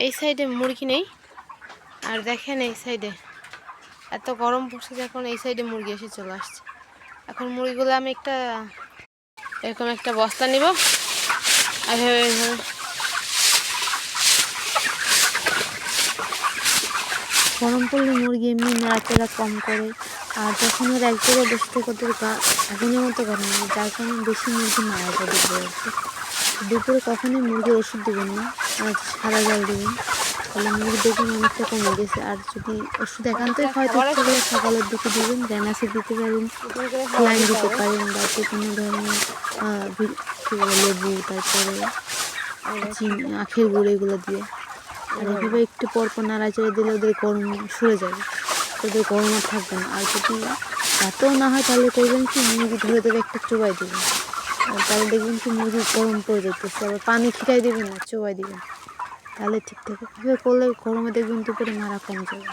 এই সাইডে মুরগি নেই। আর দেখেন এই সাইডে এত গরম পড়ছে যখন এই সাইডে মুরগি এসে চলে আসছে। এখন মুরগিগুলো আমি এরকম একটা বস্তা নিব আর গরম পড়লে মুরগি এমনি নড়াচড়া কম করে, আর যখন ওরা এক জায়গায় বসে থেকে ওদের আগুনের মতো গরম লাগে, যার কারণে বেশি মুরগি মারা যায় দুপুরে। দুপুরে কখনোই মুরগি ওষুধ দেবেন না, আর সাদা জল দেবেন, তাহলে মুরগি দেখবেন অনেকটা কমে গেছে। আর যদি ওষুধ একান্তই হয়তো সকালের দিকে দিবেন, র্যানাসি দিতে পারেন, স্যালাইন দিতে পারেন, বা যে কোনো ধরনের কী বলে লেবু, তারপরে চিনি, আখের গুঁড়ো এগুলো দিয়ে। আর এভাবে একটু পরপর নাড়াচাড়া দিলে ওদের গরম সরে যাবে, ওদের গরম আর থাকবে না। আর যদি এতও না হয় তাহলে করবেন কি, মুরগি ধরে ধরে একটা চোবাই দেবেন, তাহলে দেখবেন কি মুরগি গরম পড়ে যেতেছে। আবার পানি ছিটাই দেবেন না, চোবাই দেবেন, তাহলে ঠিক থাকে। এভাবে করলে গরমে দেখবেন দুপুরে মারা কম যাবে।